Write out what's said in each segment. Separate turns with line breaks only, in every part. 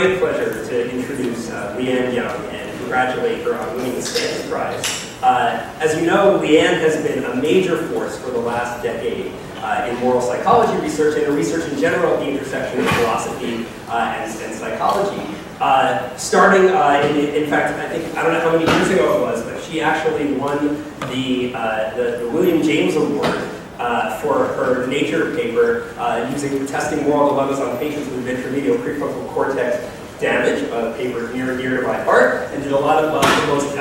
great pleasure to introduce Liane Young and congratulate her on winning the Stanton Prize. As you know, Liane has been a major force for the last decade in moral psychology research and in research in general at the intersection of philosophy and psychology. Starting, in fact, I don't know how many years ago it was, but she actually won the William James Award for her Nature paper using testing moral dilemmas on patients with ventromedial prefrontal cortex damage, a paper near and dear to my heart, and did a lot of the most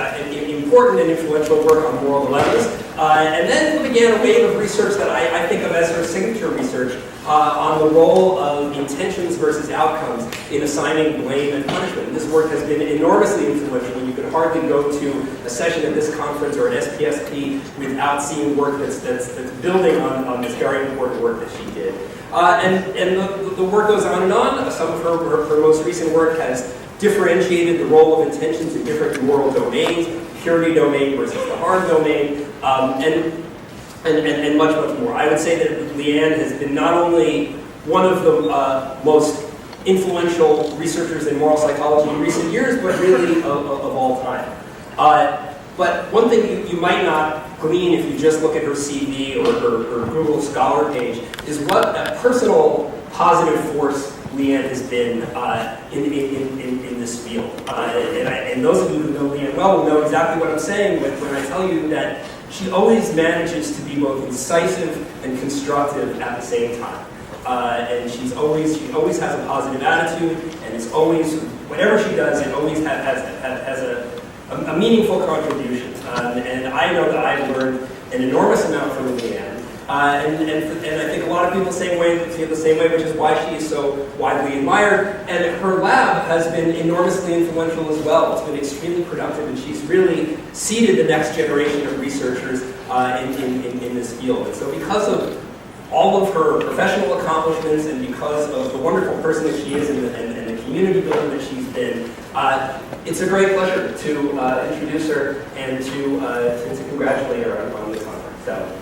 important and influential work on moral dilemmas. And then began a wave of research that I think of as her signature research on the role of intentions versus outcomes in assigning blame and punishment. And this work has been enormously influential, and you could hardly go to a session at this conference or at SPSP without seeing work that's building on this very important work that she did. And the work goes on and on. Some of her most recent work has differentiated the role of intentions in different moral domains, purity domain versus the harm domain, and much, much more. I would say that Liane has been not only one of the most influential researchers in moral psychology in recent years, but really of all time. But one thing you might not glean if you just look at her CV or her Google Scholar page is what a personal positive force Liane has been in this field. And those of you who know Liane well will know exactly what I'm saying when I tell you that she always manages to be both incisive and constructive at the same time. And she always has a positive attitude, and it's always, whatever she does, it always has a meaningful contribution. And I know that I've learned an enormous amount from Liane. And I think a lot of people feel the same way, which is why she is so widely admired. And her lab has been enormously influential as well. It's been extremely productive, and she's really seeded the next generation of researchers in this field. And so because of all of her professional accomplishments and because of the wonderful person that she is and the community builder that she's been, it's a great pleasure to introduce her and to congratulate her on this honor. So.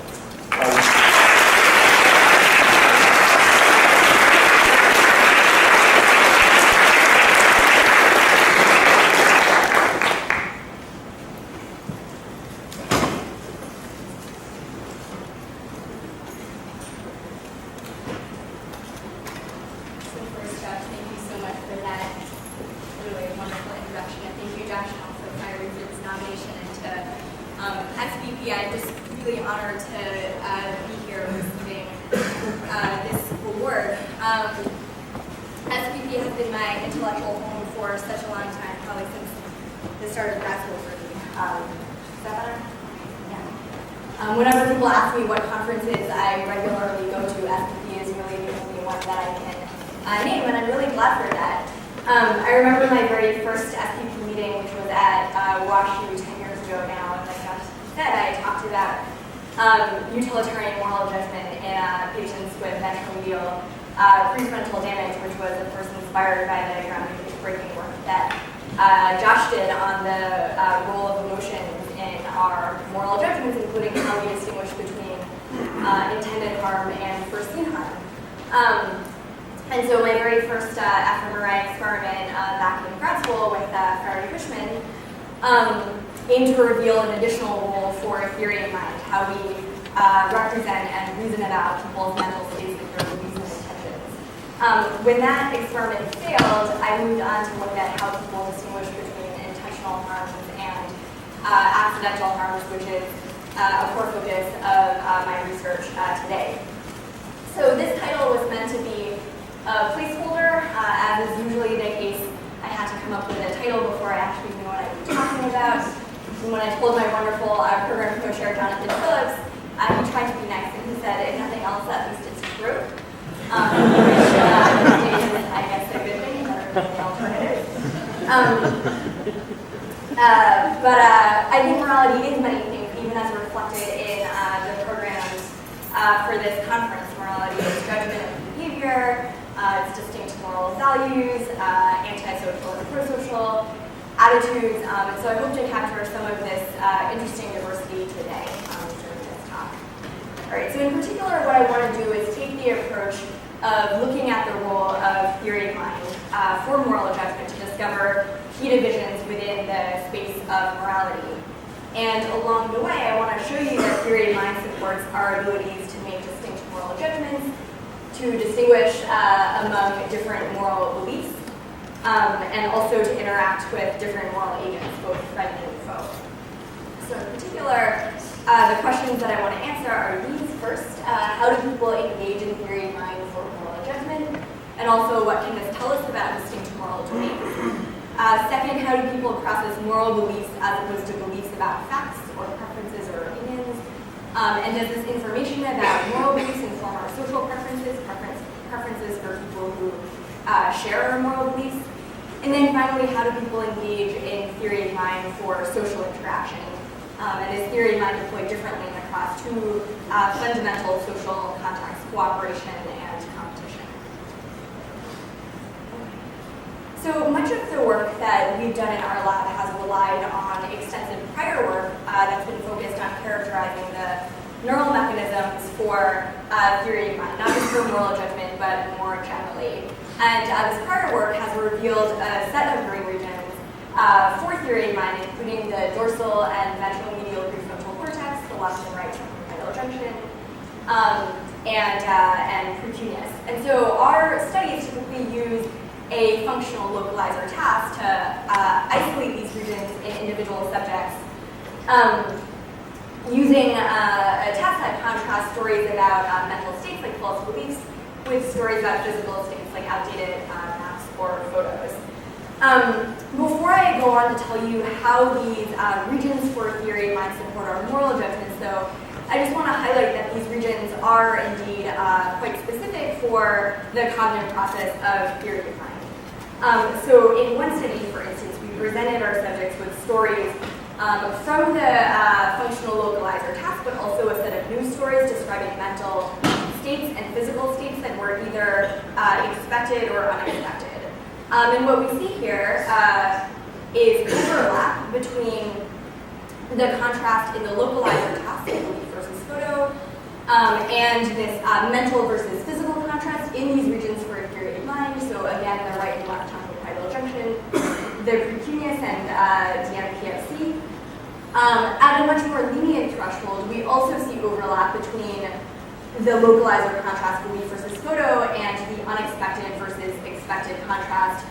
I'm just really honored to be here receiving this award. SVP has been my intellectual home for such a long time, probably since the start of grad school for me. Is that better? Yeah. Whenever people ask me what conferences I regularly go to, SVP is really the only one that I can name, and I'm really glad for that. I remember my very first SVP meeting, which was at WashU 10 years ago now, and like Josh said, I talked about utilitarian moral judgment in patients with ventromedial prefrontal damage, which was of course inspired by the groundbreaking work that Josh did on the role of emotions in our moral judgments, including how we distinguish between intended harm and foreseen harm. And so my very first fMRI experiment back in grad school with Faraday Cushman aimed to reveal an additional role for theory of mind, how we represent and reason about people's mental states with their beliefs and intentions. When that experiment failed, I moved on to look at how people distinguish between intentional harms and accidental harms, which is a core focus of my research today. So this title was meant to be a placeholder. As is usually the case, I had to come up with a title before I actually knew what I was talking about. And when I told my wonderful program co-chair, Jonathan Phillips, he tried to be nice, and he said, if nothing else, at least it's true. Which is, I guess, a good thing, better than the alternative. But I think morality is many things, even as reflected in the programs for this conference. Morality is judgment and behavior, it's distinct moral values, antisocial and prosocial attitudes, and so I hope to capture some of this interesting diversity today during this talk. All right, so in particular, what I want to do is take the approach of looking at the role of theory of mind for moral judgment to discover key divisions within the space of morality. And along the way, I want to show you that theory of mind supports our abilities to make distinct moral judgments, to distinguish among different moral beliefs, and also to interact with different moral agents, both friend and foe. So in particular, the questions that I want to answer are these. First, how do people engage in theory of mind for moral judgment? And also, what can this tell us about distinct moral domains? Second, how do people process moral beliefs as opposed to beliefs about facts or preferences or opinions? And does this information about moral beliefs inform our social preferences for people who share our moral beliefs? And then finally, how do people engage in theory of mind for social interaction? And is theory of mind deployed differently across two fundamental social contexts, cooperation and competition? So much of the work that we've done in our lab has relied on extensive prior work that's been focused on characterizing the neural mechanisms for theory of mind, not just for moral judgment, but more generally. And this prior work has revealed a set of brain regions for theory of mind, including the dorsal and ventral medial prefrontal cortex, the left and right temporal junction, and precuneus. And so our studies typically use a functional localizer task to isolate these regions in individual subjects, using a task that contrasts stories about mental states like false beliefs with stories about physical states like outdated maps or photos. Before I go on to tell you how these regions for theory of mind support our moral judgments, though, I just want to highlight that these regions are indeed quite specific for the cognitive process of theory of mind. So in one study, for instance, we presented our subjects with stories from the functional localizer task, but also a set of news stories describing mental states and physical states that were either expected or unexpected. And what we see here is overlap between the contrast in the localizer task, belief versus photo, and this mental versus physical contrast in these regions for theory of mind. So again, the right and left temporal junction, the precuneus and DMPFC. At a much more lenient threshold, we also see overlap between the localizer contrast, belief versus photo, and the unexpected versus expected contrast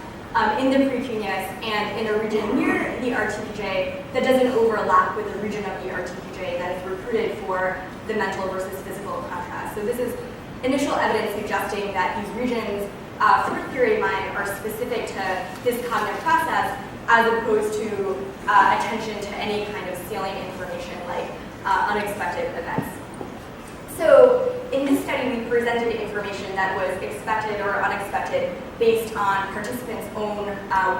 in the precuneus and in a region near the RTPJ that doesn't overlap with the region of the RTPJ that is recruited for the mental versus physical contrast. So this is initial evidence suggesting that these regions for theory of mind are specific to this cognitive process as opposed to attention to any kind of salient information like unexpected events. So in this study, we presented information that was expected or unexpected based on participants' own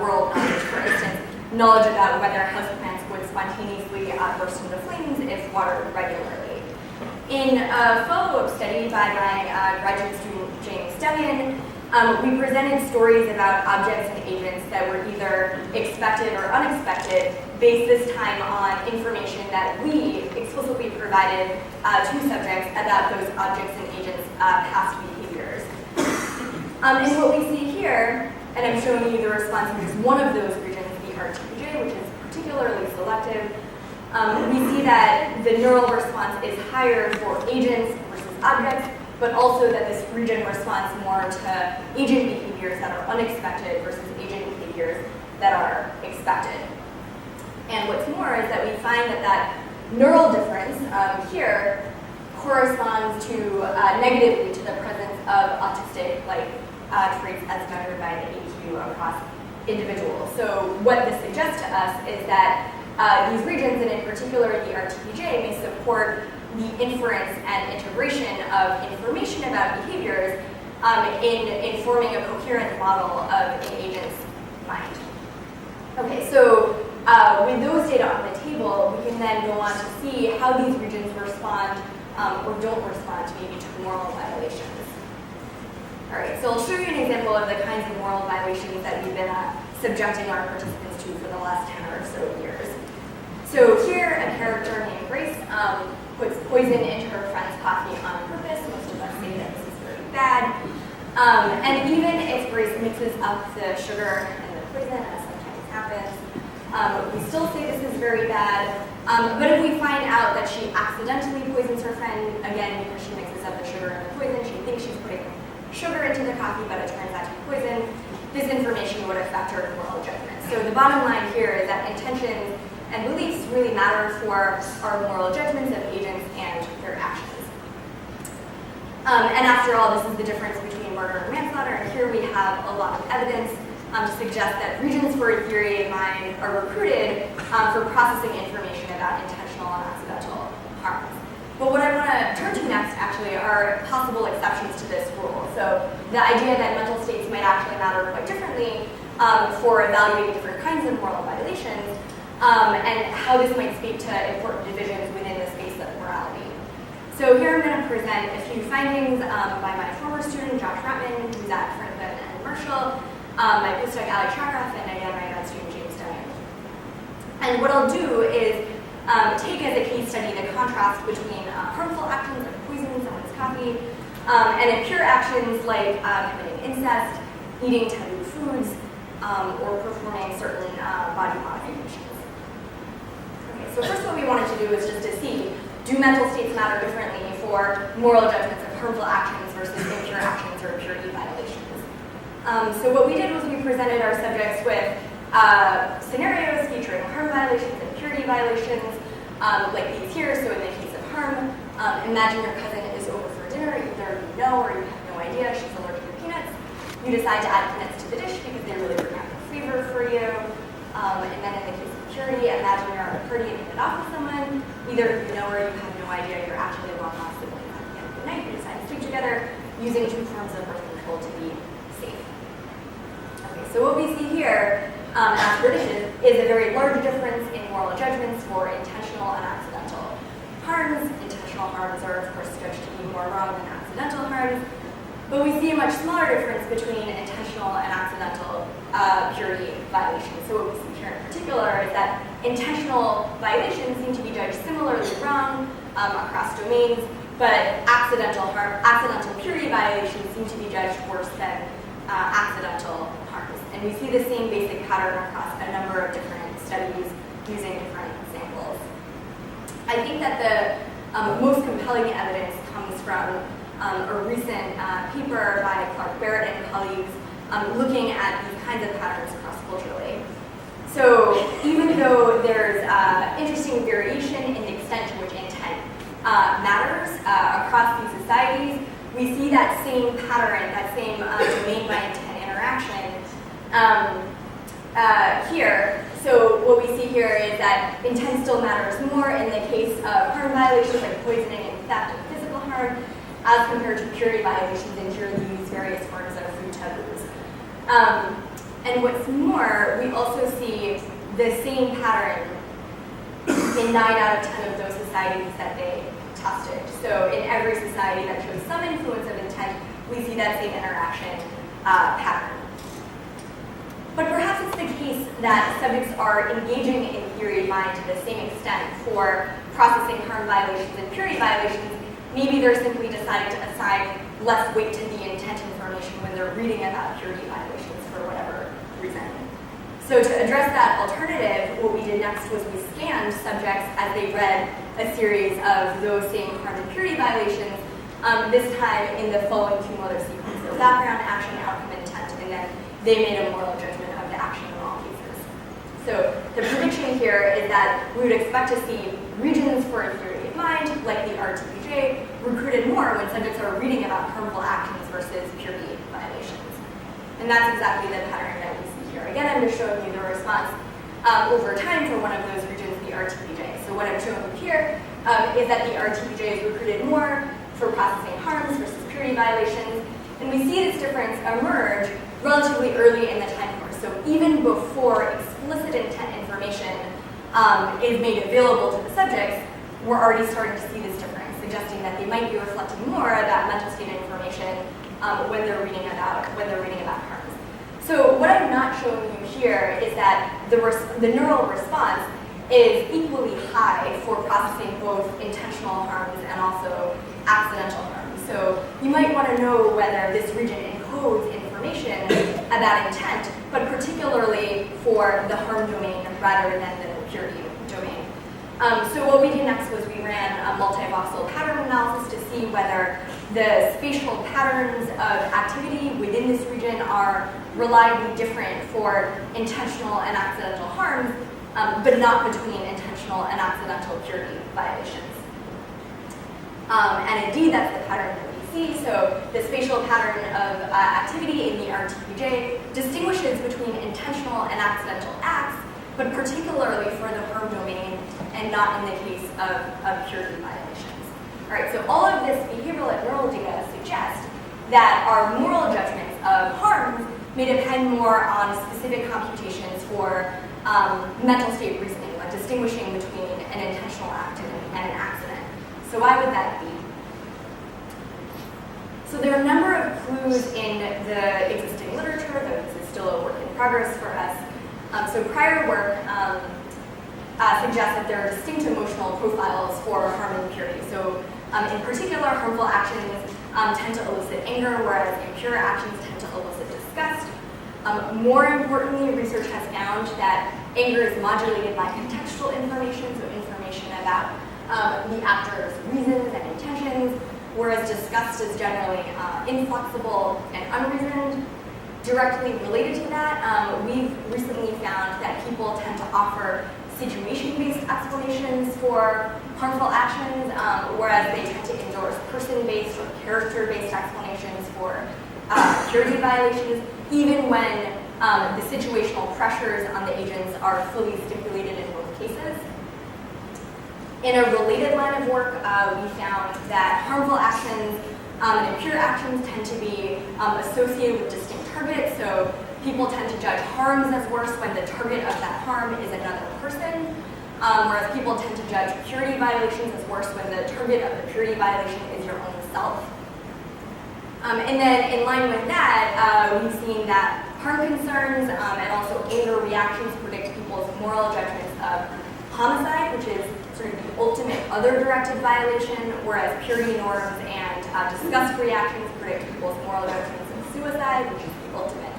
world knowledge. For instance, knowledge about whether houseplants would spontaneously burst into flames if watered regularly. In a follow-up study by my graduate student, James Stanton, we presented stories about objects and agents that were either expected or unexpected, based this time on information that we explicitly provided to subjects about those objects and agents' past behaviors. And what we see here, and I'm showing you the response because one of those regions, the RTPJ, which is particularly selective, we see that the neural response is higher for agents versus objects, but also that this region responds more to agent behaviors that are unexpected versus agent behaviors that are expected. And what's more is that we find that that neural difference here corresponds to negatively to the presence of autistic-like traits as measured by the AQ across individuals. So what this suggests to us is that these regions, and in particular the RTPJ, may support the inference and integration of information about behaviors in informing a coherent model of an agent's mind. Okay, so with those data on the table, we can then go on to see how these regions respond or don't respond to maybe to moral violations. All right, so I'll show you an example of the kinds of moral violations that we've been subjecting our participants to for the last 10 or so years. So here, a character named Grace puts poison into her friend's coffee on purpose. Most of us say that this is very bad. And even if Grace mixes up the sugar and the poison, as sometimes happens, we still say this is very bad. But if we find out that she accidentally poisons her friend, again, because she mixes up the sugar and the poison, she thinks she's putting sugar into the coffee, but it turns out to be poison, this information would affect her moral judgment. So the bottom line here is that intentions and beliefs really matter for our moral judgments of agents and their actions. And after all, this is the difference between murder and manslaughter, and here we have a lot of evidence to suggest that regions for a theory of mind are recruited for processing information about intentional and accidental harms. But what I want to turn to next, actually, are possible exceptions to this rule. So the idea that mental states might actually matter quite differently for evaluating different kinds of moral violations, and how this might speak to important divisions within the space of morality. So here I'm going to present a few findings by my former student, Josh Rutman, who's at Franklin and Marshall, my postdoc, Ali Chakrath, and again, my grad student, James Stanton. And what I'll do is take as a case study the contrast between harmful actions like poisoning someone's coffee and impure actions like committing incest, eating taboo foods, or performing certain body modifications. Okay, so first what we wanted to do is just to see, do mental states matter differently for moral judgments of harmful actions versus impure actions or purity violations? So what we did was we presented our subjects with scenarios featuring harm violations and purity violations, like these here. So in the case of harm, imagine your cousin is over for dinner, either you know or you have no idea she's allergic to peanuts. You decide to add peanuts to the dish because they really bring out the flavor for you. And then in the case of purity, imagine you're at a party and you get off with someone. Either you know or you have no idea you're actually a long-lost sibling. At the end of the night, you decide to sleep together using 2 forms of birth control to be safe. Okay, so what we see here after dishes is a very large difference in moral judgments for intentional and accidental harms. Intentional harms are, of course, judged to be more wrong than accidental harms. But we see a much smaller difference between intentional and accidental purity violations. So what we see here in particular is that intentional violations seem to be judged similarly wrong across domains, but accidental purity violations seem to be judged worse than accidental harms. And we see the same basic pattern across a number of different studies using different samples. I think that the most compelling evidence comes from a recent paper by Clark Barrett and colleagues looking at these kinds of patterns cross-culturally. So even though there's interesting variation in the extent to which intent matters across these societies, we see that same pattern, that same domain by intent interaction here. So what we see here is that intent still matters more in the case of harm violations like poisoning and theft and physical harm, as compared to purity violations, and here we use various forms of food taboos. And what's more, we also see the same pattern in 9 out of 10 of those societies that they tested. So in every society that shows some influence of intent, we see that same interaction pattern. But perhaps it's the case that subjects are engaging in theory of mind to the same extent for processing harm violations and purity violations. Maybe they're simply deciding to assign less weight to the intent information when they're reading about purity violations for whatever reason. So to address that alternative, what we did next was we scanned subjects as they read a series of those same harm and purity violations, this time in the following cumulative sequence. So background, action, outcome, intent, and then they made a moral judgment of the action in all cases. So the prediction here is that we would expect to see regions for a theory of mind, like the RTPJ, recruited more when subjects are reading about harmful actions versus purity violations. And that's exactly the pattern that we see here. Again, I'm just showing you the response over time for one of those regions, the RTPJ. So what I'm showing you here is that the RTPJ is recruited more for processing harms versus purity violations. And we see this difference emerge relatively early in the time course. So even before explicit intent information is made available to the subjects, we're already starting to see this difference, suggesting that they might be reflecting more about mental state information when they're reading about harms. So what I'm not showing you here is that the neural response is equally high for processing both intentional harms and also accidental harms. So you might want to know whether this region about intent, but particularly for the harm domain rather than the purity domain. So what we did next was we ran a multivoxel pattern analysis to see whether the spatial patterns of activity within this region are reliably different for intentional and accidental harms, but not between intentional and accidental purity violations. And indeed, that's the pattern that we see. So the spatial pattern of activity in the RTPJ distinguishes between intentional and accidental acts, but particularly for the harm domain and not in the case of purity violations. All right, so all of this behavioral and neural data suggests that our moral judgments of harms may depend more on specific computations for mental state reasoning, like distinguishing between an intentional act and an accident. So why would that be? So there are a number of clues in the existing literature, though this is still a work in progress for us. So prior work suggests that there are distinct emotional profiles for harm and purity. So in particular, harmful actions tend to elicit anger, whereas impure actions tend to elicit disgust. More importantly, research has found that anger is modulated by contextual information, so information about the actor's reasons and intentions, whereas disgust is generally inflexible and unreasoned. Directly related to that, we've recently found that people tend to offer situation-based explanations for harmful actions, whereas they tend to endorse person-based or character-based explanations for purity violations, even when the situational pressures on the agents are fully stipulated in both cases. In a related line of work, we found that harmful actions and impure actions tend to be associated with distinct targets. So people tend to judge harms as worse when the target of that harm is another person, whereas people tend to judge purity violations as worse when the target of the purity violation is your own self. And then in line with that, we've seen that harm concerns and also anger reactions predict people's moral judgments of homicide, which is sort of the ultimate other-directed violation, whereas purity norms and disgust reactions predict people's moral judgments of suicide, which is the ultimate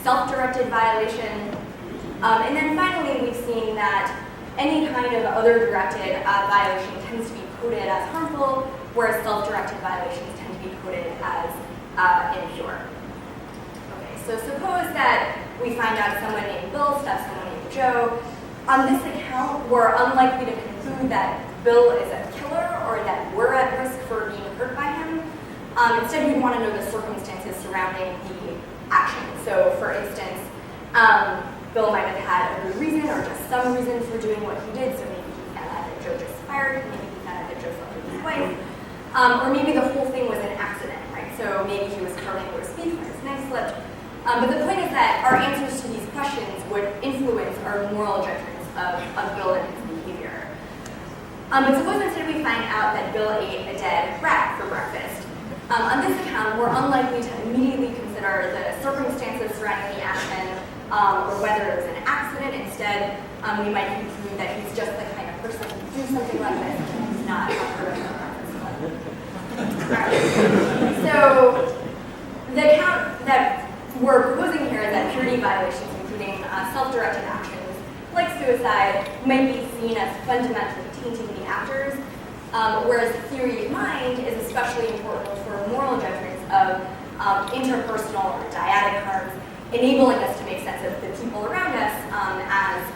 self-directed violation. And then finally, we've seen that any kind of other-directed violation tends to be coded as harmful, whereas self-directed violations tend to be coded as impure. Okay, so suppose that we find out someone named Bill stabs someone named Joe. On this account, we're unlikely to conclude that Bill is a killer or that we're at risk for being hurt by him. Instead, we want to know the circumstances surrounding the action. So, for instance, Bill might have had a good reason or just some reason for doing what he did. So maybe he found out that Joe just fired, maybe he found out that Joe slept with his wife, or maybe the whole thing was an accident, right? So maybe he was carving roast beef and his knife slipped. But the point is that our answers to these questions would influence our moral judgments of Bill and his behavior. But suppose instead we find out that Bill ate a dead rat for breakfast. On this account, we're unlikely to immediately consider the circumstances surrounding the action or whether it was an accident. Instead, we might conclude that he's just the kind of person who do something like this and he's not a hurt for breakfast. Right. So the account that we're proposing here is that purity violations, including self-directed actions like suicide, might be seen as fundamentally tainting the actors, whereas the theory of mind is especially important for moral judgments of interpersonal or dyadic harms, enabling us to make sense of the people around us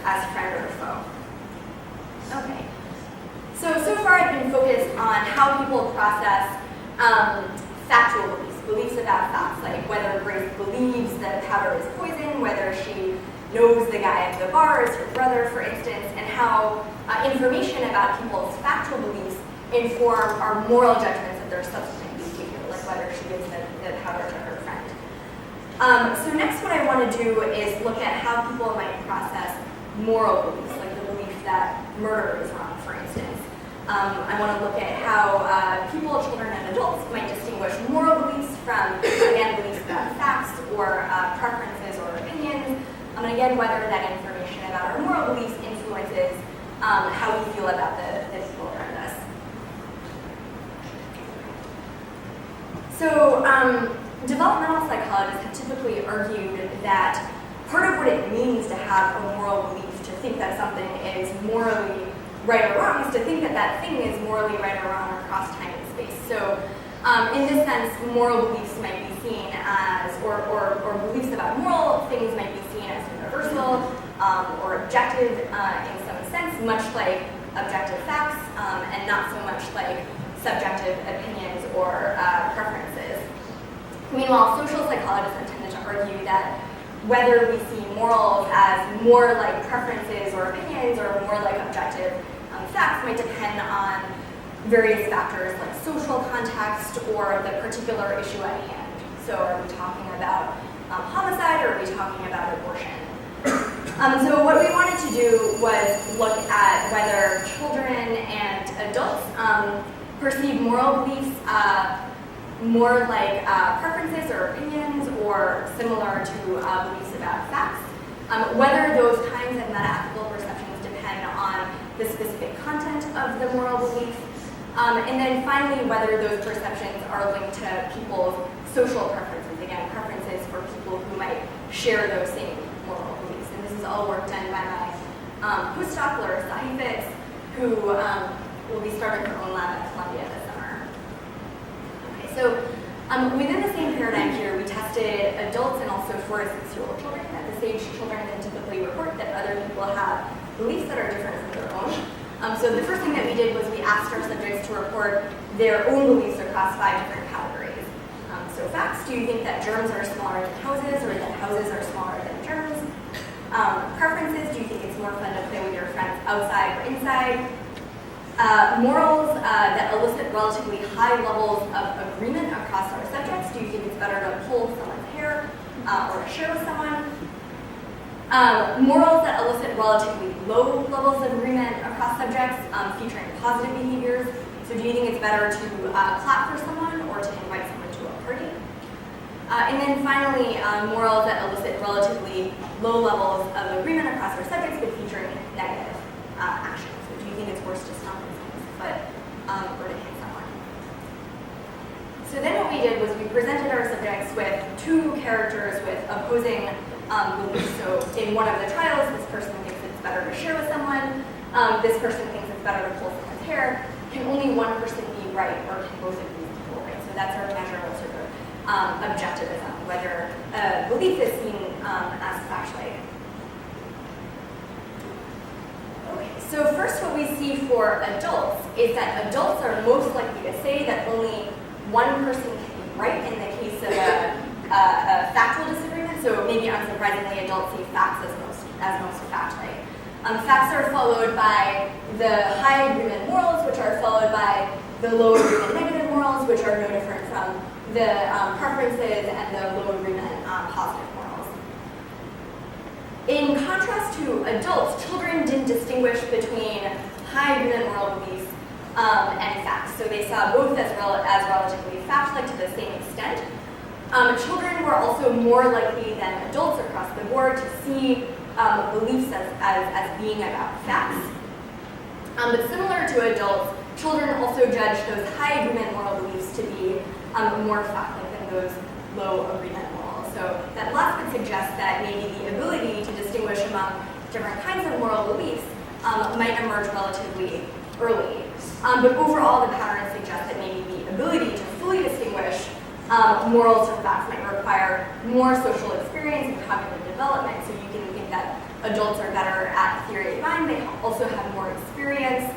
as friend or foe. Okay. So far I've been focused on how people process factual beliefs about facts, like whether Grace believes that powder is poison, whether she knows the guy at the bar is her brother, for instance, and how information about people's factual beliefs inform our moral judgments of their subsequent behavior, like whether she gives the powder to her friend. So next what I want to do is look at how people might process moral beliefs, like the belief that murder is wrong, for instance. I want to look at how people, children, and adults might distinguish moral beliefs from, again, beliefs about facts or preferences or opinions, and again, whether that information about our moral beliefs influences how we feel about the people around us. So developmental psychologists have typically argued that part of what it means to have a moral belief, to think that something is morally right or wrong, is to think that that thing is morally right or wrong across time and space. So in this sense, moral beliefs might be seen as, or beliefs about moral things might be seen as universal or objective in some sense, much like objective facts, and not so much like subjective opinions or preferences. Meanwhile, social psychologists have tended to argue that whether we see morals as more like preferences or opinions or more like objective facts might depend on various factors like social context or the particular issue at hand. So are we talking about homicide or are we talking about abortion? So what we wanted to do was look at whether children and adults perceive moral beliefs more like preferences or opinions or similar to beliefs about facts, whether those kinds of meta-ethical perceptions depend on the specific content of the moral belief, and then finally whether those perceptions are linked to people's social preferences, again, preferences for people who might share those same moral beliefs. And this is all work done by my postdoc, Laura Sahifitz, who will be starting her own lab at Columbia this summer. Okay, so within the same paradigm here, we tested adults and also 4 to 6-year-old children. At this age, children can typically report that other people have beliefs that are different from their own. So the first thing that we did was we asked our subjects to report their own beliefs across 5 different categories. So facts, do you think that germs are smaller than houses or that houses are smaller than germs? Preferences, do you think it's more fun to play with your friends outside or inside? Morals that elicit relatively high levels of agreement across our subjects. Do you think it's better to pull someone's hair or to share with someone? Morals that elicit relatively low levels of agreement across subjects, featuring positive behaviors. So do you think it's better to clap for someone or to invite someone to a party? And then finally, morals that elicit relatively low levels of agreement across our subjects but featuring negative actions. So do you think it's worse to stomp someone's foot or to hit someone? So then what we did was we presented our subjects with 2 characters with opposing beliefs. So in one of the trials, this person thinks it's better to share with someone. This person thinks it's better to pull someone's hair. Can only one person be right, or can both of these people right? So that's our measure of sort of objectivism, whether a belief is seen as fact-like. Okay, so first what we see for adults is that adults are most likely to say that only one person can be right in the case of a factual disagreement. So maybe unsurprisingly, adults see facts as most fact-like. Facts are followed by the high agreement morals, which are followed by the low agreement negative morals, which are no different from the preferences and the low agreement positive morals. In contrast to adults, children didn't distinguish between high agreement moral beliefs and facts. So they saw both as relatively fact-like to the same extent. Children were also more likely than adults across the board to see beliefs as being about facts. But similar to adults, children also judge those high agreement moral beliefs to be more fact-like than those low agreement morals. So that last could suggest that maybe the ability to distinguish among different kinds of moral beliefs might emerge relatively early. But overall, the pattern suggests that maybe the ability to fully distinguish morals from facts might require more social experience and cognitive development. So you can think that adults are better at theory of mind. They also have more experience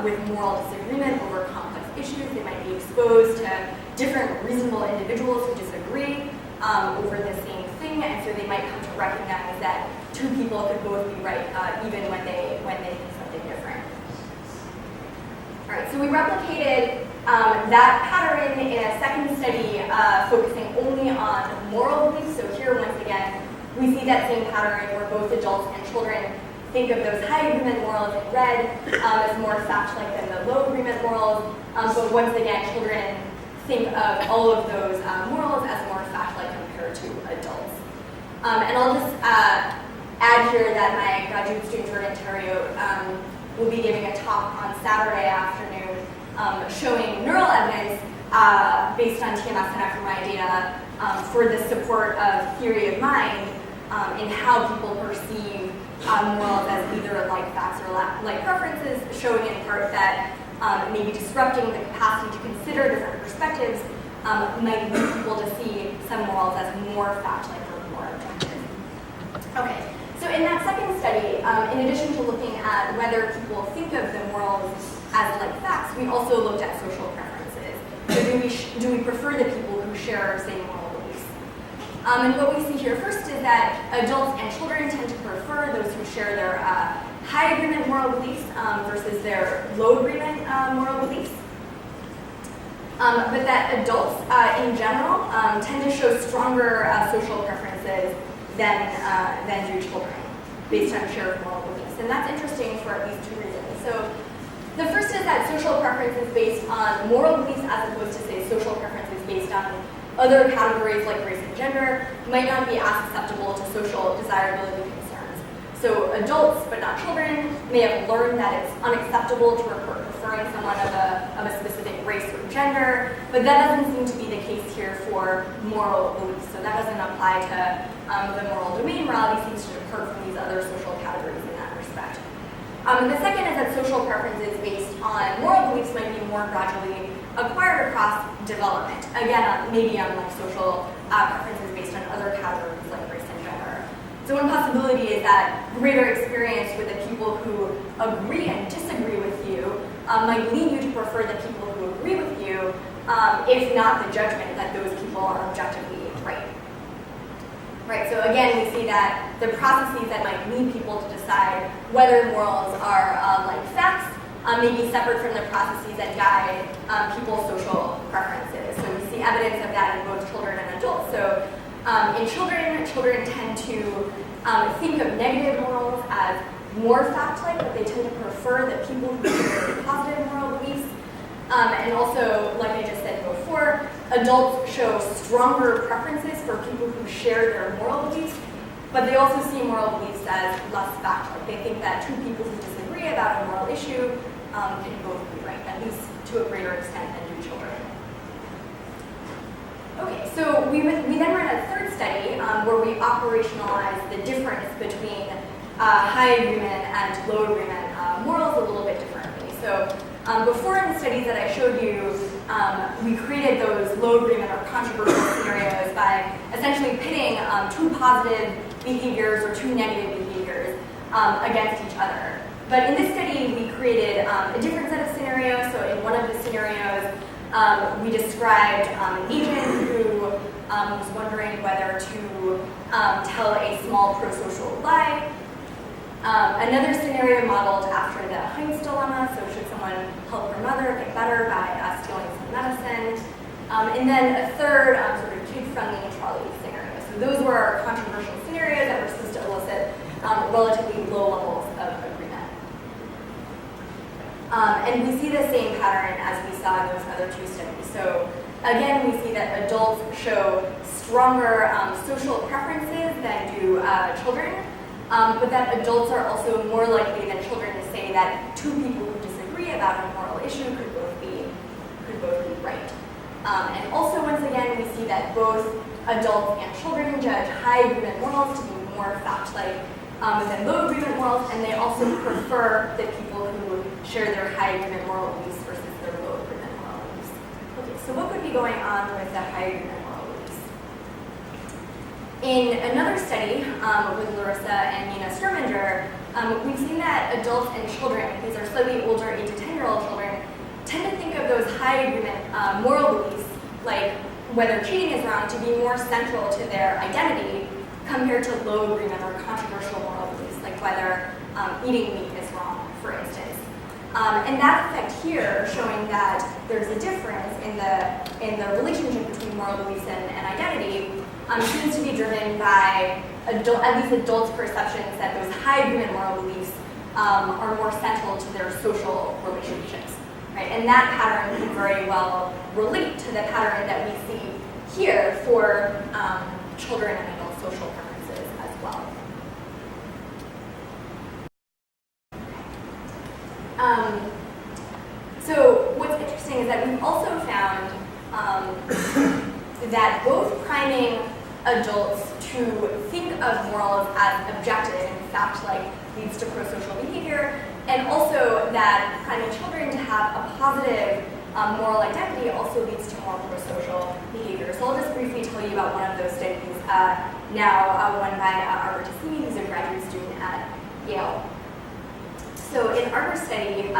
with moral disagreement over complex issues. They might be exposed to different reasonable individuals who disagree over the same thing, and so they might come to recognize that 2 people could both be right even when they think something different. All right, so we replicated that pattern in a second study focusing only on moral beliefs. So here, once again, we see that same pattern where both adults and children think of those high agreement morals in red as more fact-like than the low agreement morals. But once again, children think of all of those morals as more fact-like compared to adults. And I'll just add here that my graduate student, Jordan Theriot, will be giving a talk on Saturday afternoon showing neural evidence based on TMS and fMRI data for the support of theory of mind in how people perceive morals as either like facts or like preferences, showing in part that maybe disrupting the capacity to consider different perspectives might lead people to see some morals as more fact-like or more objective. Okay, so in that second study, in addition to looking at whether people think of the morals as like facts, we also looked at social preferences. So do we prefer the people who share our same moral beliefs? And what we see here first is that adults and children tend to prefer those who share their high agreement moral beliefs versus their low agreement moral beliefs. But that adults in general tend to show stronger social preferences than do children based on shared moral beliefs. And that's interesting for at least two reasons. So the first is that social preferences based on moral beliefs as opposed to, say, social preferences based on other categories like race and gender might not be as susceptible to social desirability concerns. So adults, but not children, may have learned that it's unacceptable to report preferring someone of a specific race or gender, but that doesn't seem to be the case here for moral beliefs. So that doesn't apply to the moral domain. Morality seems to depart from these other social categories in that respect. The second is that social preferences based on moral beliefs might be more gradually acquired across development. Again, maybe on like social preferences based on other categories like race and gender. So one possibility is that greater experience with the people who agree and disagree with you might lead you to prefer the people who agree with you, if not the judgment that those people are objectively right. Right, so again, we see that the processes that might lead people to decide whether morals are like facts may be separate from the processes that guide people's social preferences. So we see evidence of that in both children and adults. So in children tend to think of negative morals as more fact-like, but they tend to prefer the people who share positive moral beliefs. And also, like I just said before, adults show stronger preferences for people who share their moral beliefs, but they also see moral beliefs as less fact-like. They think that two people who disagree about a moral issue can both be right, at least to a greater extent than do children. Okay, so we then ran a third study where we operationalized the difference between high agreement and low agreement morals a little bit differently. So before in the studies that I showed you, we created those low agreement or controversial scenarios by essentially pitting two positive behaviors or two negative behaviors against each other. But in this study, we created a different set of scenarios. So in one of the scenarios, we described an agent who was wondering whether to tell a small prosocial lie. Another scenario modeled after the Heinz dilemma, so should someone help her mother get better by stealing some medicine? And then a third sort of kid-friendly neutrality scenario. So those were our controversial scenarios that were supposed to elicit relatively low levels of agreement. And we see the same pattern as we saw in those other two studies. So again, we see that adults show stronger social preferences than do children. But that adults are also more likely than children to say that two people who disagree about a moral issue could both be right. And also, once again, we see that both adults and children judge high agreement morals to be more fact-like than low agreement morals, and they also prefer the people who share their high agreement moral beliefs versus their low agreement moral beliefs. Okay, so what could be going on with the high agreement moral beliefs? In another study with Larissa and Nina Sturminger, we've seen that adults and children, these are slightly older 8 to 10-year-old children, tend to think of those high agreement moral beliefs, like whether cheating is wrong, to be more central to their identity compared to low agreement or controversial moral beliefs, like whether eating meat is wrong, for instance. And that effect here, showing that there's a difference in the relationship between moral beliefs and identity, seems to be driven by at least adults' perceptions that those high agreement moral beliefs are more central to their social relationships, right? And that pattern can very well relate to the pattern that we see here for children and adult social preferences as well. So what's interesting is that we've also found that both primate priming adults to think of morals as objective, and in fact, like, leads to prosocial behavior, and also that priming children to have a positive moral identity also leads to more prosocial behavior. So I'll just briefly tell you about one of those studies one by Arbor Tassimi, who's a graduate student at Yale. So in our study,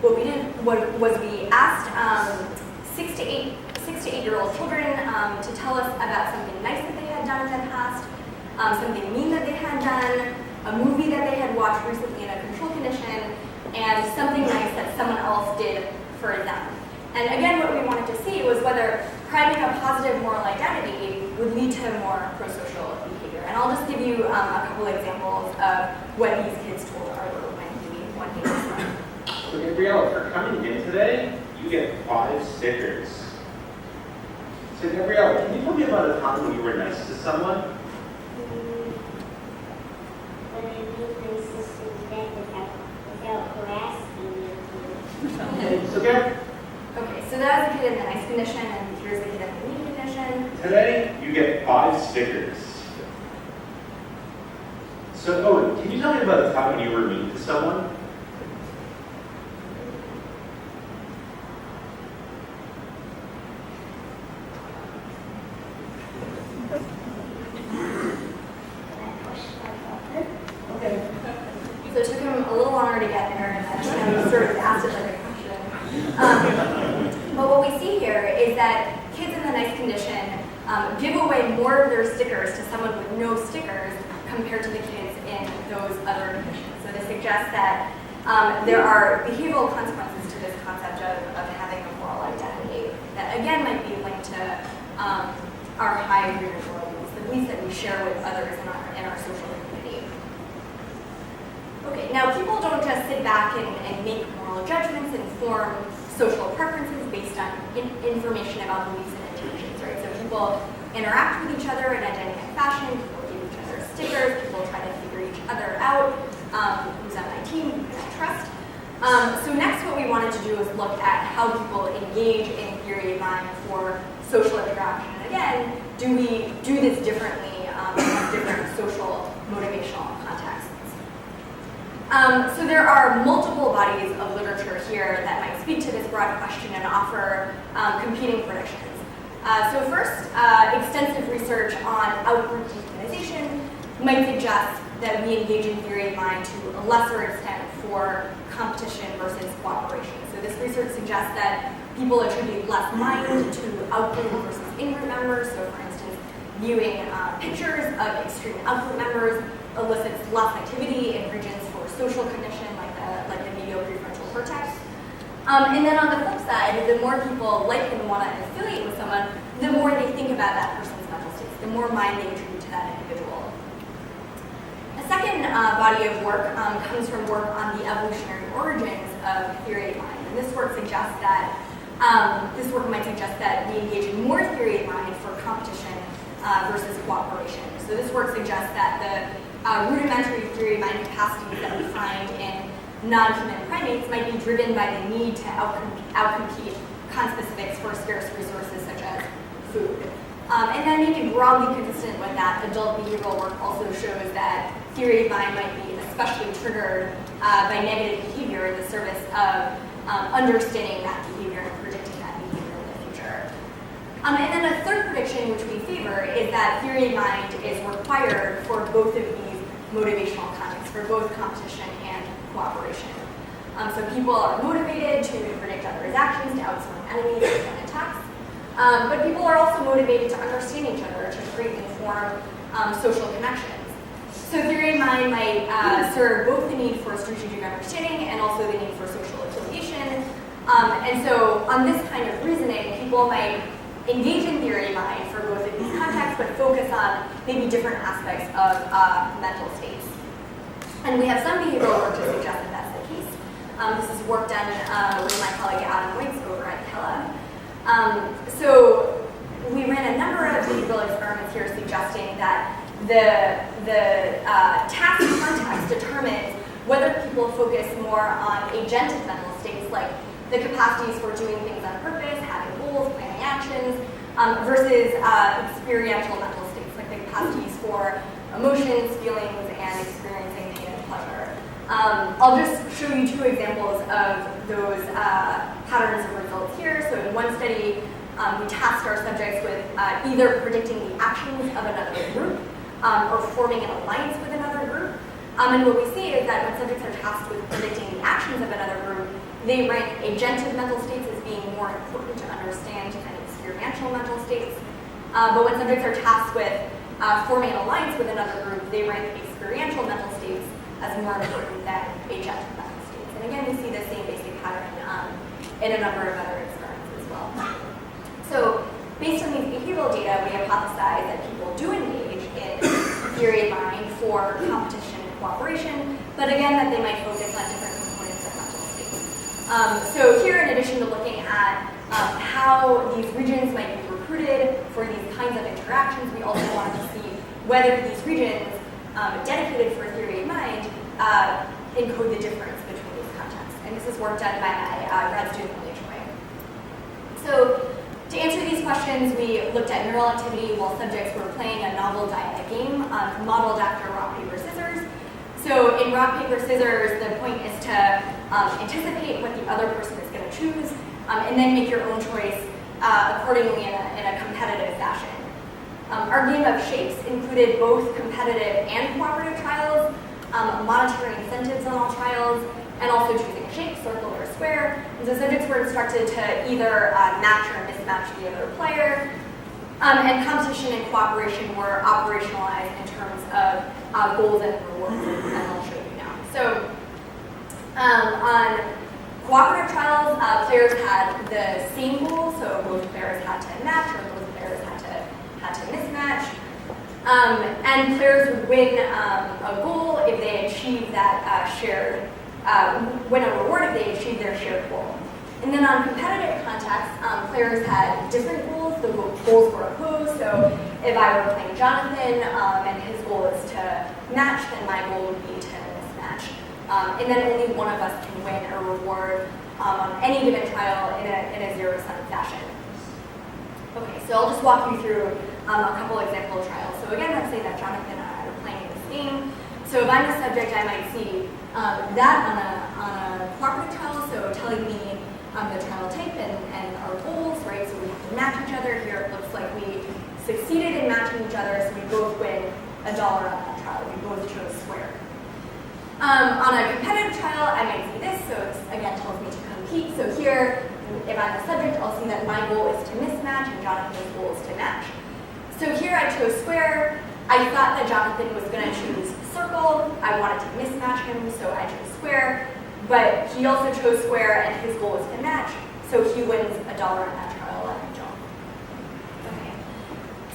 what we did was we asked 6 to 8-year-old children to tell us about something nice that they had done in the past, something mean that they had done, a movie that they had watched recently in a control condition, and something nice that someone else did for them. And again, what we wanted to see was whether priming a positive moral identity would lead to more prosocial behavior. And I'll just give you a couple examples of what these kids told Arbor when he was there.
So Gabriella, for coming in today, you get 5 stickers. So Gabriella, can you tell me about a time when you were nice to someone?
When I made my sister's bed without harassing me.
Okay, so Gab,
Okay, so that was a kid in the nice condition, and here's the kid in the mean condition.
today you get 5 stickers. So, can you tell me about a time when you were mean to someone? Okay.
So it took him a little longer to get there, and then he sort of asked it like a question. But what we see here is that kids in the nice condition give away more of their stickers to someone with no stickers compared to the kids in those other conditions. So this suggests that there are behavioral consequences to this concept of having a moral identity that, again, might be linked to our high agreement worldviews, the beliefs that we share with others in our social community. Okay, now people don't just sit back and make moral judgments and form social preferences based on information about beliefs and intentions, right? So people interact with each other in a dynamic fashion, people give each other stickers, people try to figure each other out, who's on my team, who can I trust. So next what we wanted to do is look at how people engage in theory of mind for social interaction. And again, do we do this differently in different social motivational contexts? So there are multiple bodies of literature here that might speak to this broad question and offer competing predictions. So first, extensive research on outgroup dehumanization might suggest that we engage in theory of mind to a lesser extent for competition versus cooperation. So this research suggests that people attribute less mind to outgroup versus in-group members. So for instance, viewing pictures of extreme outgroup members elicits less activity in regions for social cognition, like the medial prefrontal cortex. And then on the flip side, the more people like and want to affiliate with someone, the more they think about that person's mental states, the more mind they attribute to that individual. A second body of work comes from work on the evolutionary origins of theory of mind. And this work suggests that might suggest that we engage in more theory of mind for competition versus cooperation. So this work suggests that the rudimentary theory of mind capacities that we find in non-human primates might be driven by the need to outcompete conspecifics for scarce resources such as food. And then maybe broadly consistent with that, adult behavioral work also shows that theory of mind might be especially triggered by negative behavior in the service of understanding that behavior and predicting that behavior in the future. And then a third prediction which we favor is that theory of mind is required for both of these motivational contexts, for both competition and cooperation. So people are motivated to predict others' actions, to outsmart enemies and attacks. But people are also motivated to understand each other, to create and form social connections. So theory of mind might serve both the need for strategic understanding and also the need for social affiliation. And so on this kind of reasoning, people might engage in theory of mind for both of these contexts, but focus on maybe different aspects of mental states. And we have some behavioral work to suggest that that's the case. This is work done with my colleague Adam Wiggs over at Kellogg. So we ran a number of behavioral experiments here suggesting that the task context determines whether people focus more on agentic mental states, like the capacities for doing things on purpose, having goals, planning actions, versus experiential mental states, like the capacities for emotions, feelings, and experiencing pain and pleasure. I'll just show you two examples of those patterns of results here. So in one study, we tasked our subjects with either predicting the actions of another group or forming an alliance with another group. And what we see is that when subjects are tasked with predicting the actions of another group, they rank agentive mental states as being more important to understand than experiential mental states. But when subjects are tasked with forming an alliance with another group, they rank experiential mental states as more important than agentive mental states. And again, we see the same basic pattern in a number of other experiments as well. So based on these behavioral data, we hypothesize that people do engage in theory of mind for competition and cooperation, but again, that they might focus on different components of mental states. So here, in addition to looking at how these regions might be recruited for these kinds of interactions, we also wanted to see whether these regions dedicated for theory of mind encode the difference between these contexts. And this is work done by my grad student, Liane Young. So to answer these questions, we looked at neural activity while subjects were playing a novel dyadic game modeled after rock, paper, scissors. So in rock, paper, scissors, the point is to anticipate what the other person is going to choose and then make your own choice accordingly in a competitive fashion. Our game of shapes included both competitive and cooperative trials, monetary incentives on all trials, and also choosing a shape, circle or square. And so subjects were instructed to either match or mismatch the other player. And competition and cooperation were operationalized in terms of goals and rewards, and I'll show you now. So on cooperative trials, players had the same goal, so both players had to match or both players had to mismatch. And players would win a goal if they achieved that shared, win a reward if they achieved their shared goal. And then on competitive contexts, players had different goals. The goals were opposed. So if I were playing Jonathan and his goal is to match, then my goal would be to mismatch. And then only one of us can win a reward on any given trial in a zero-sum fashion. Okay, so I'll just walk you through a couple example trials. So again, let's say that Jonathan and I are playing this game. So if I'm a subject, I might see that on a cooperative trial, so telling me the trial type and our goals, right? So we have to match each other. Here it looks like we succeeded in matching each other, so we both win $1 on that trial. We both chose square. On a competitive trial, I might see this, so it again tells me to compete. So here, if I'm the subject, I'll see that my goal is to mismatch and Jonathan's goal is to match. So here I chose square. I thought that Jonathan was going to choose circle. I wanted to mismatch him, so I chose square. But he also chose square, and his goal was to match, so he wins $1 on that trial, and I don't. Okay.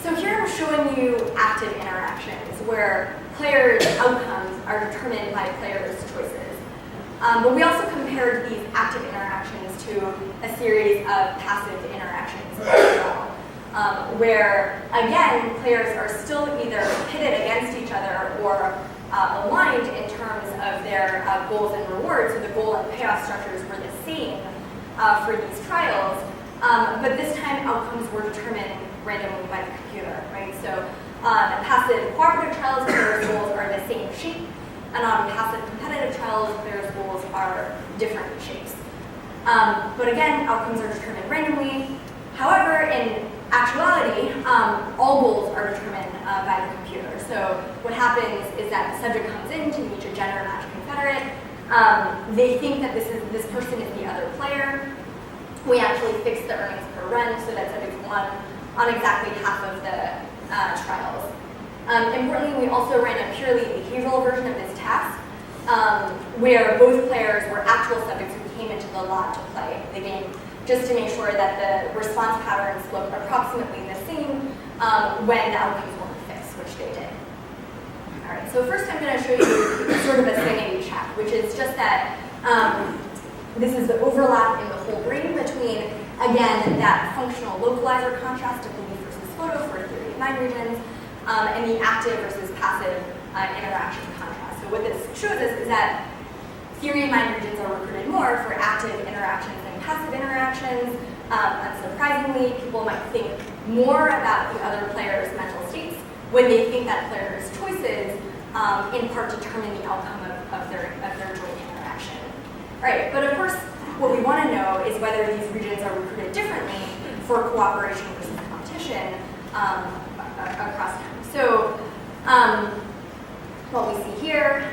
So here I'm showing you active interactions, where players' outcomes are determined by players' choices. But we also compared these active interactions to a series of passive interactions as well. Where, again, players are still either pitted against each other or aligned in terms of their goals and rewards, so the goal and payoff structures were the same for these trials, but this time outcomes were determined randomly by the computer, right? So on passive cooperative trials, players' goals are the same shape, and on passive competitive trials, players' goals are different shapes. But again, outcomes are determined randomly. However, in actuality, all goals are determined by the computer. So what happens is that the subject comes in to meet a gender match confederate. They think that this person is the other player. We actually fix the earnings per run so that subjects won on exactly half of the trials. Importantly, we also ran a purely behavioral version of this task, where both players were actual subjects who came into the lot to play the game, just to make sure that the response patterns look approximately the same when the outcomes weren't fixed, which they did. All right, so first I'm going to show you sort of a sanity check, which is just that this is the overlap in the whole brain between, again, that functional localizer contrast of belief versus photo for theory of mind regions, and the active versus passive interaction contrast. So what this shows us is that theory of mind regions are recruited more for active interactions than passive interactions. Unsurprisingly, people might think more about the other player's mental states when they think that player's choices in part determine the outcome of their joint interaction. All right, but of course, what we want to know is whether these regions are recruited differently for cooperation versus competition across time. So what we see here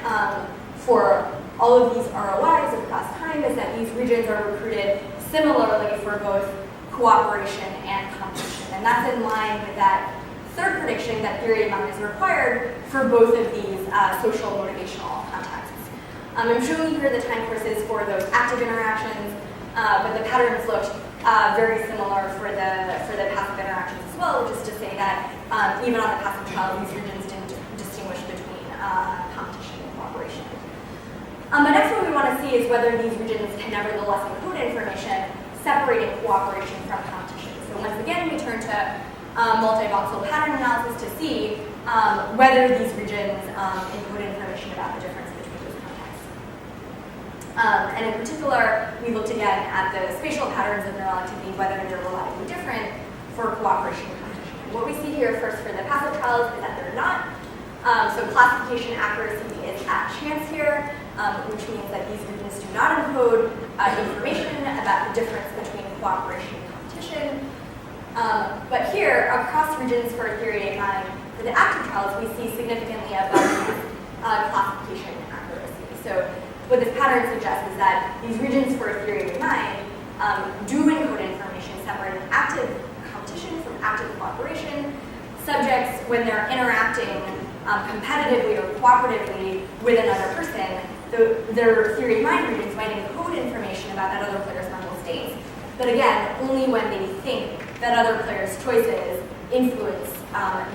for all of these ROIs across time is that these regions are recruited similarly for both cooperation and competition. And that's in line with that third prediction that theory of mind is required for both of these social motivational contexts. I'm showing you here the time courses for those active interactions, but the patterns looked very similar for the passive interactions as well, which is to say that even on the passive trial, these regions didn't distinguish between competition and cooperation. But next what we want to see is whether these regions can nevertheless encode information separating cooperation from competition. So once again, we turn to multi-voxel pattern analysis to see whether these regions encode information about the difference between those contexts. And in particular, we looked again at the spatial patterns of neural activity, whether they're reliably different for cooperation and competition. And what we see here first for the passive trials is that they're not. So classification accuracy is at chance here, which means that these regions do not encode information about the difference between cooperation and competition. But here, across regions for theory of mind, for the active trials, we see significantly above classification accuracy. So what this pattern suggests is that these regions for theory of mind do encode information separating active competition from active cooperation. Subjects, when they're interacting competitively or cooperatively with another person, their theory of mind regions might encode information about that other player's mental states. But again, only when they think that other players' choices influence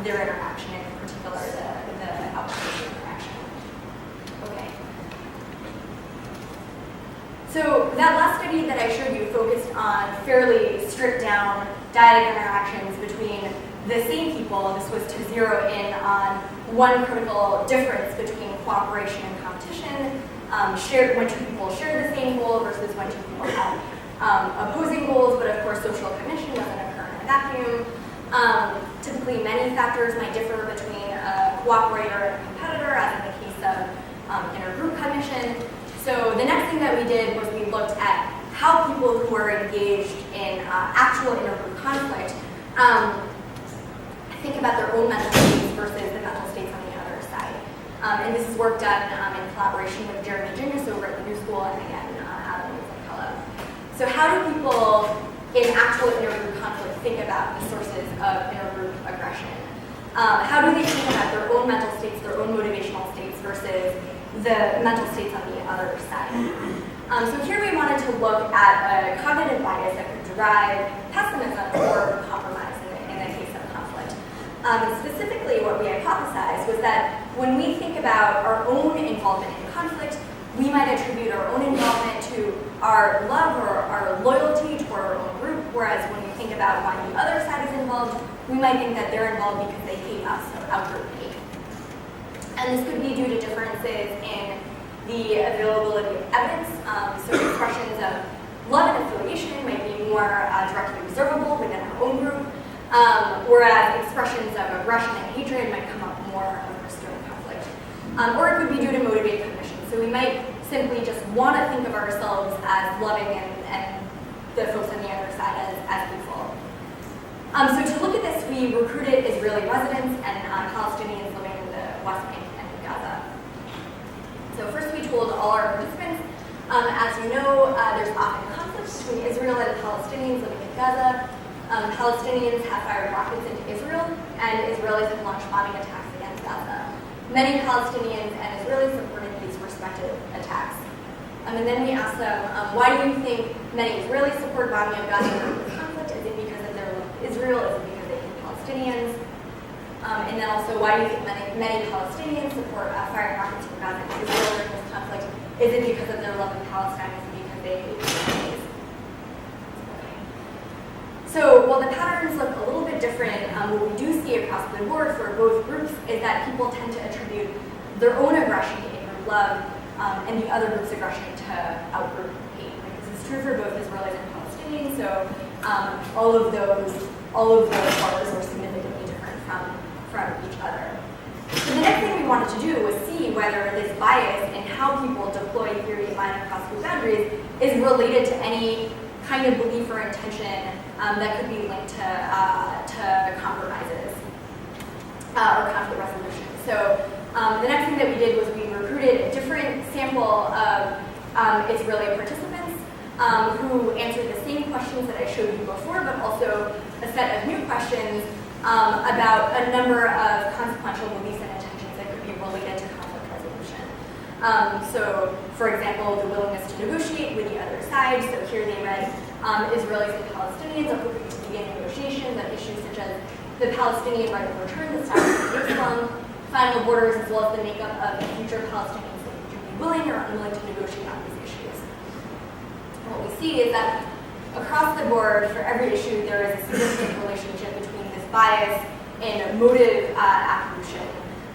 their interaction, and in particular the outcome of the interaction. Okay. So that last study that I showed you focused on fairly stripped down dyadic interactions between the same people. This was to zero in on one critical difference between cooperation and competition, when two people share the same goal versus when two people have opposing goals, but of course social cognition doesn't occur in a vacuum. Typically many factors might differ between a cooperator and a competitor, as in the case of intergroup cognition. So the next thing that we did was we looked at how people who are engaged in actual intergroup conflict think about their own mental states versus the mental states on the other side. And this is work done in collaboration with Jeremy Genius over at the New School, and again, Adam Hello. So how do people in actual intergroup conflict think about the sources of intergroup aggression? How do they think about their own mental states, their own motivational states versus the mental states on the other side? So here we wanted to look at a cognitive bias that could drive pessimism or compromise in the case of conflict. And specifically, what we hypothesized was that when we think about our own involvement in conflict, we might attribute our own involvement to our love or our loyalty toward our own group, whereas when we think about why the other side is involved, we might think that they're involved because they hate us or outgroup hate. And this could be due to differences in the availability of evidence. So expressions of love and affiliation might be more directly observable within our own group, whereas expressions of aggression and hatred might come up more during conflict. Or it could be due to motivated cognition. So we might simply just want to think of ourselves as loving and the folks on the other side as hateful. So to look at this, we recruited Israeli residents and Palestinians living in the West Bank and Gaza. So first we told all our participants, as you know, there's often conflict between Israel and Palestinians living in Gaza. Palestinians have fired rockets into Israel, and Israelis have launched bombing attacks against Gaza. Many Palestinians and Israelis supported these respective attacks. And then we asked them, why do you think many Israelis support bombing of Gaza during this conflict? Is it because of their love of Israel? Is it because they hate Palestinians? And then also, why do you think many Palestinians support firing rockets from Gaza into Israel during this conflict? Is it because of their love of Palestine? Is it because they hate Palestinians? So while the patterns look a little bit different, what we do see across the board for both groups is that people tend to attribute their own aggression to in-group love and the other group's aggression to out-group hate. This is true for both Israelis and Palestinians. So all of those all of those colors were significantly different from each other. So the next thing we wanted to do was see whether this bias in how people deploy theory of mind across group boundaries is related to any kind of belief or intention that could be linked to compromises or conflict resolution. So the next thing that we did was we recruited a different sample of Israeli participants who answered the same questions that I showed you before, but also a set of new questions about a number of consequential beliefs and intentions that could be related to conflict resolution. So, for example, the willingness to negotiate with the other side. So here they read Israelis and Palestinians are hoping to begin negotiations on issues such as the Palestinian right of return, the status of Jerusalem, final borders, as well as the makeup of the future Palestinians that would be willing or unwilling to negotiate on these issues. And what we see is that across the board, for every issue, there is a significant relationship between this bias and motive attribution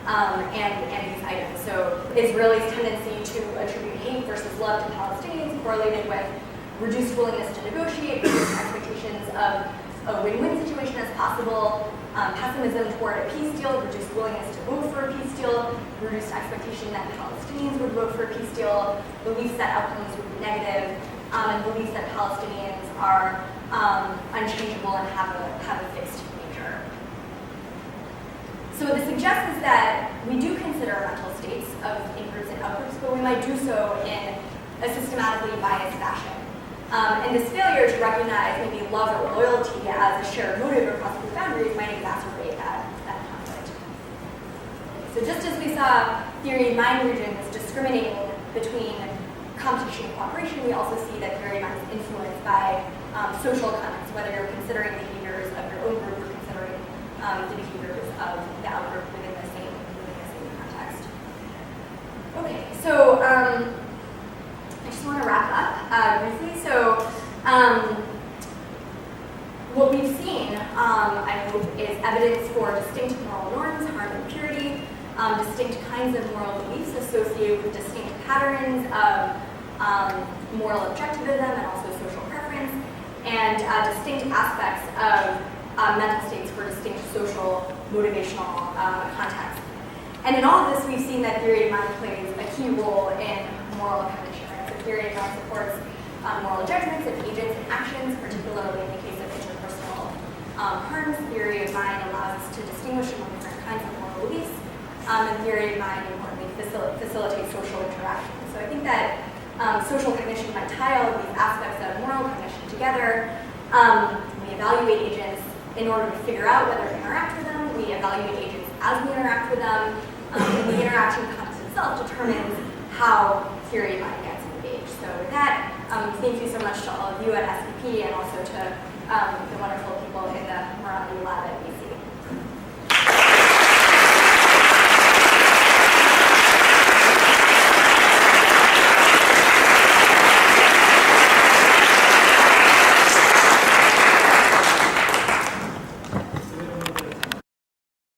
and these items. So Israelis' tendency to attribute hate versus love to Palestinians correlated with reduced willingness to negotiate, reduced expectations of a win-win situation as possible, pessimism toward a peace deal, reduced willingness to vote for a peace deal, reduced expectation that Palestinians would vote for a peace deal, beliefs that outcomes would be negative, and beliefs that Palestinians are unchangeable and have a fixed nature. So what this suggests is that we do consider mental states of in-groups and out-groups, but we might do so in a systematically biased fashion. And this failure to recognize maybe love or loyalty as a shared motive across group boundaries might exacerbate that conflict. So just as we saw theory of mind regions discriminating between competition and cooperation, we also see that theory of mind is influenced by social contexts, whether you're considering behaviors of your own group or considering the behaviors of the out-group within the same context. Okay, so I just want to wrap up briefly. So what we've seen, I hope, is evidence for distinct moral norms, harm and purity, distinct kinds of moral beliefs associated with distinct patterns of moral objectivism and also social preference, and distinct aspects of mental states for distinct social motivational contexts. And in all of this, we've seen that theory of mind plays a key role in moral cognition. Right? So theory of mind supports moral judgments of agents and actions, particularly in the case of interpersonal harms. Theory of mind allows us to distinguish among different kinds of moral beliefs, and theory of mind importantly facilitates social interaction. So I think that social cognition might tie all of these aspects of moral cognition together. We evaluate agents in order to figure out whether to interact with them. We evaluate agents as we interact with them. And the interaction context itself determines how theory of mind gets engaged. So with that, thank you so much to all of you at SVP and also to the wonderful people in the Morality Lab at